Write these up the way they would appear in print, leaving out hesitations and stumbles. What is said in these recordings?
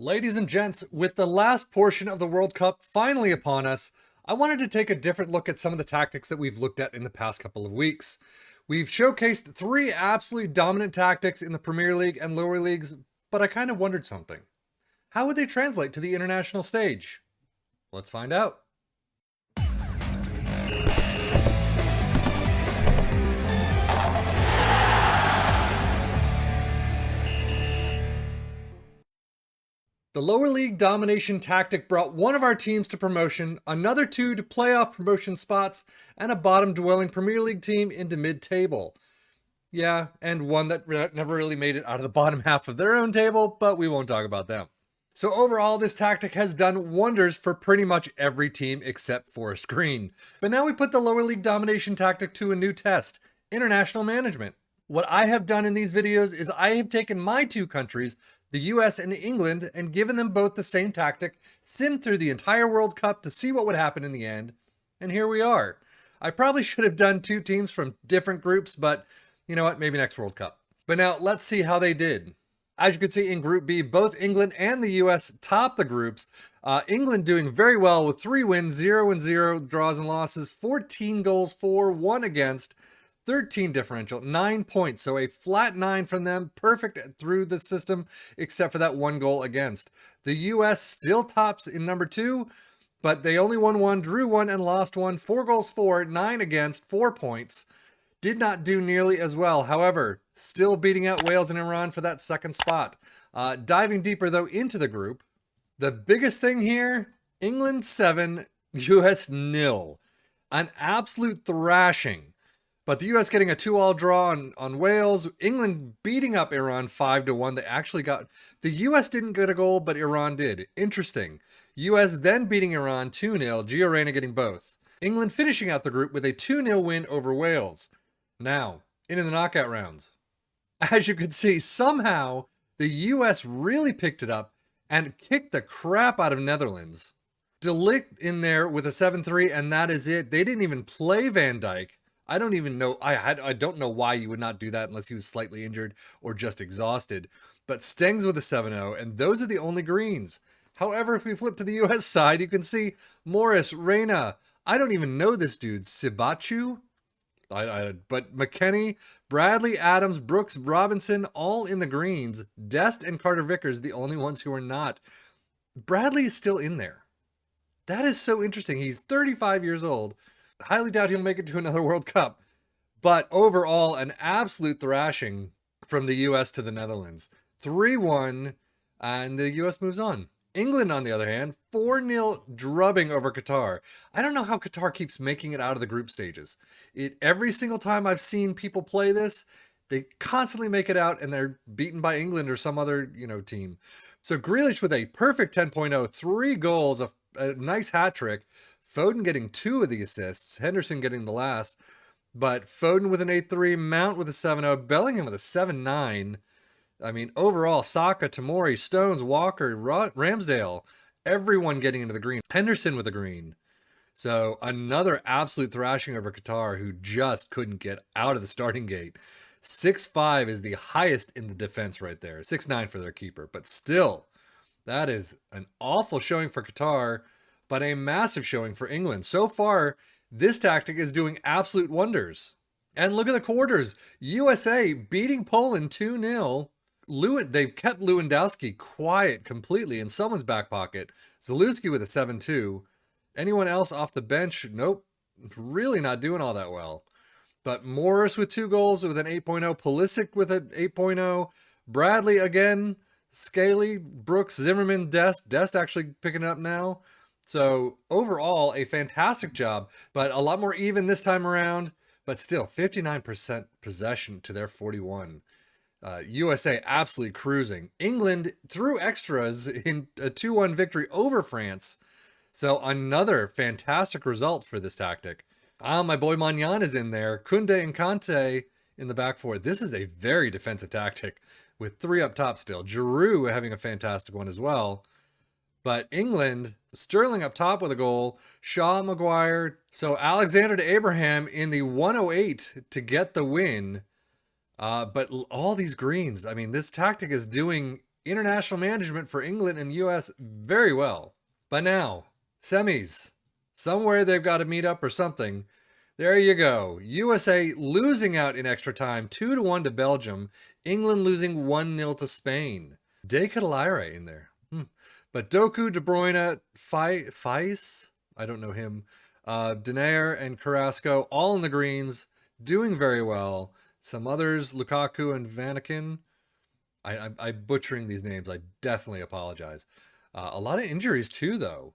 Ladies and gents, with the last portion of the World Cup finally upon us, I wanted to take a different look at some of the tactics that we've looked at in the past couple of weeks. We've showcased three absolutely dominant tactics in the Premier League and lower leagues, but I kind of wondered something. How would they translate to the international stage? Let's find out. The lower league domination tactic brought one of our teams to promotion, another two to playoff promotion spots, and a bottom-dwelling Premier League team into mid-table. Yeah, and one that never really made it out of the bottom half of their own table, but we won't talk about them. So overall, this tactic has done wonders for pretty much every team except Forest Green. But now we put the lower league domination tactic to a new test: international management. What I have done in these videos is I have taken my two countries, the US and England, and given them both the same tactic, simmed through the entire World Cup to see what would happen in the end, and here we are. I probably should have done two teams from different groups, but you know what, maybe next World Cup. But now let's see how they did. As you can see in Group B, both England and the US top the groups. England doing very well with 3 wins, 0-0 draws and losses, 14 goals for, 1 against, 13 differential, 9 points. So a flat 9 from them, perfect through the system, except for that 1 goal against. The US still tops in number 2, but they only won 1, drew 1, and lost 1. 4 goals for, 9 against, 4 points. Did not do nearly as well. However, still beating out Wales and Iran for that second spot. Diving deeper, though, into the group, the biggest thing here, England 7, US 0. An absolute thrashing. But the US getting a 2-all draw on Wales. England beating up Iran 5-1. They actually got... The US didn't get a goal, but Iran did. Interesting. US then beating Iran 2-0. Gio Reyna getting both. England finishing out the group with a 2-0 win over Wales. Now, into the knockout rounds. As you can see, somehow the US really picked it up and kicked the crap out of Netherlands. De Ligt in there with a 7-3, and that is it. They didn't even play Van Dijk. I don't even know. I don't know why you would not do that unless he was slightly injured or just exhausted. But Stengs with a 7-0, and those are the only greens. However, if we flip to the US side, you can see Morris, Reyna. I don't even know this dude. Sibachu? But McKennie, Bradley, Adams, Brooks, Robinson, all in the greens. Dest and Carter Vickers, the only ones who are not. Bradley is still in there. That is so interesting. He's 35 years old. Highly doubt he'll make it to another World Cup. But overall, an absolute thrashing from the US to the Netherlands. 3-1, and the US moves on. England, on the other hand, 4-0 drubbing over Qatar. I don't know how Qatar keeps making it out of the group stages. Every single time I've seen people play this, they constantly make it out, and they're beaten by England or some other, team. So Grealish with a perfect 10.0, 3 goals, a nice hat trick. Foden getting 2 of the assists, Henderson getting the last, but Foden with an 8-3, Mount with a 7-0, Bellingham with a 7-9. I mean, overall, Saka, Tomori, Stones, Walker, Ramsdale, everyone getting into the green. Henderson with a green. So another absolute thrashing over Qatar, who just couldn't get out of the starting gate. 6-5 is the highest in the defense right there. 6-9 for their keeper, but still, that is an awful showing for Qatar, but a massive showing for England. So far, this tactic is doing absolute wonders. And look at the quarters. USA beating Poland 2-0. They've kept Lewandowski quiet completely in someone's back pocket. Zalewski with a 7-2. Anyone else off the bench? Nope. Really not doing all that well. But Morris with 2 goals with an 8.0. Pulisic with an 8.0. Bradley again. Scaly, Brooks, Zimmerman, Dest actually picking it up now. So overall, a fantastic job, but a lot more even this time around, but still 59% possession to their 41. USA absolutely cruising. England through extras in a 2-1 victory over France. So another fantastic result for this tactic. My boy Magnan is in there. Kunde and Kante in the back four. This is a very defensive tactic with 3 up top still. Giroud having a fantastic one as well. But England, Sterling up top with a goal, Shaw, Maguire. So Alexander to Abraham in the 108 to get the win. But all these greens, I mean, this tactic is doing international management for England and US very well. But now, semis. Somewhere they've got to meet up or something. There you go. USA losing out in extra time 2-1 to Belgium. England losing 1-0 to Spain. De Ketelaere in there. But Doku, De Bruyne, Fais, I don't know him, Denayer and Carrasco, all in the greens, doing very well. Some others, Lukaku and Vanaken. I'm butchering these names. I definitely apologize. A lot of injuries too, though.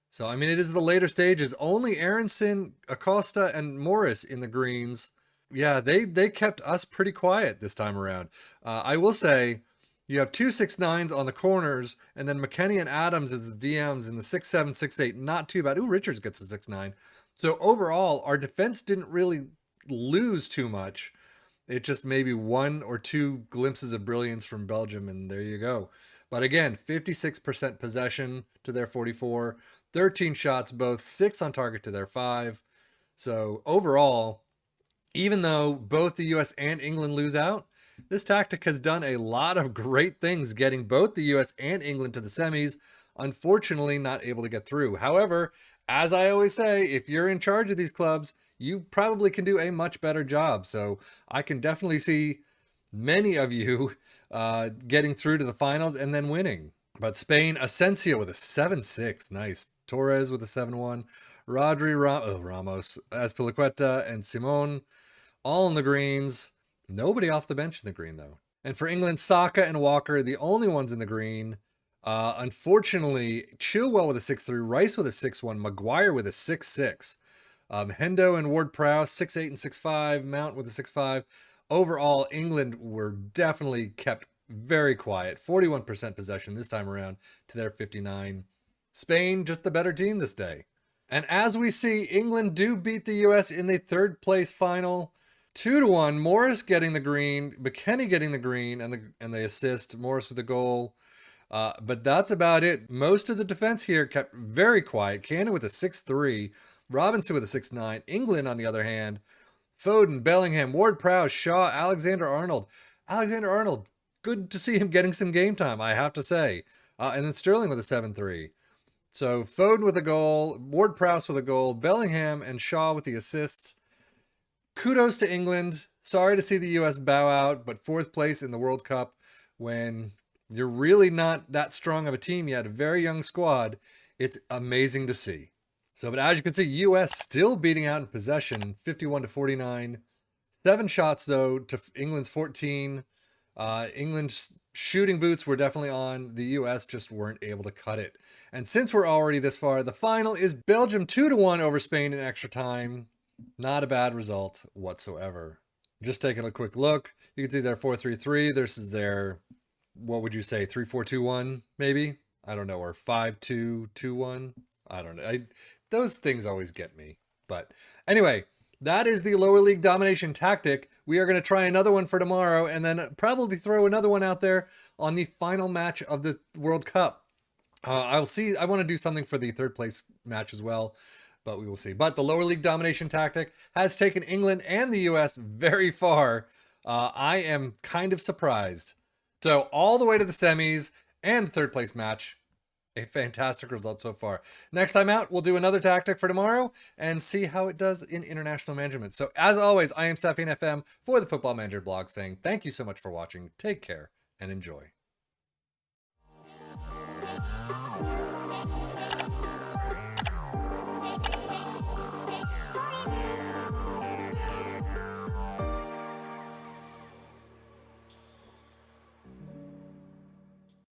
So, I mean, it is the later stages. Only Aronson, Acosta, and Morris in the greens. Yeah, they kept us pretty quiet this time around. I will say, you have 2 6-9s on the corners, and then McKennie and Adams as the DMs in the 6-7, 6-8. Not too bad. Ooh, Richards gets a 6-9. So overall, our defense didn't really lose too much. It just maybe 1 or 2 glimpses of brilliance from Belgium, and there you go. But again, 56% possession to their 44, 13 shots both, 6 on target to their 5. So overall, even though both the US and England lose out, this tactic has done a lot of great things, getting both the US and England to the semis. Unfortunately, not able to get through. However, as I always say, if you're in charge of these clubs, you probably can do a much better job. So I can definitely see many of you getting through to the finals and then winning. But Spain, Asensio with a 7-6. Nice. Torres with a 7-1. Ramos, Azpilicueta, and Simon all in the greens. Nobody off the bench in the green, though. And for England, Saka and Walker, the only ones in the green. Unfortunately, Chilwell with a 6-3, Rice with a 6-1, Maguire with a 6-6. Hendo and Ward-Prowse, 6-8 and 6-5, Mount with a 6-5. Overall, England were definitely kept very quiet. 41% possession this time around to their 59. Spain, just the better team this day. And as we see, England do beat the US in the third place final. 2-1, Morris getting the green, McKennie getting the green and the assist, Morris with the goal. But that's about it. Most of the defense here kept very quiet. Cannon with a 6-3, Robinson with a 6-9. England, on the other hand, Foden, Bellingham, Ward-Prowse, Shaw, Alexander-Arnold. Alexander-Arnold, good to see him getting some game time, I have to say. And then Sterling with a 7-3. So Foden with a goal, Ward-Prowse with a goal, Bellingham and Shaw with the assists. Kudos to England. Sorry to see the US bow out, but 4th place in the World Cup when you're really not that strong of a team yet, a very young squad. It's amazing to see. So, but as you can see, US still beating out in possession, 51-49. 7 shots, though, to England's 14. England's shooting boots were definitely on. The US just weren't able to cut it. And since we're already this far, the final is Belgium 2-1 over Spain in extra time. Not a bad result whatsoever. Just taking a quick look, you can see their 4-3-3. This is their, what would you say, 3-4-2-1 maybe? I don't know, or 5-2-2-1. I don't know. Those things always get me. But anyway, that is the lower league domination tactic. We are going to try another one for tomorrow and then probably throw another one out there on the final match of the World Cup. I'll see. I want to do something for the 3rd place match as well, but we will see. But the lower league domination tactic has taken England and the US very far. I am kind of surprised. So all the way to the semis and the 3rd place match. A fantastic result so far. Next time out, we'll do another tactic for tomorrow and see how it does in international management. So as always, I am SefianFM for the Football Manager blog saying thank you so much for watching. Take care and enjoy.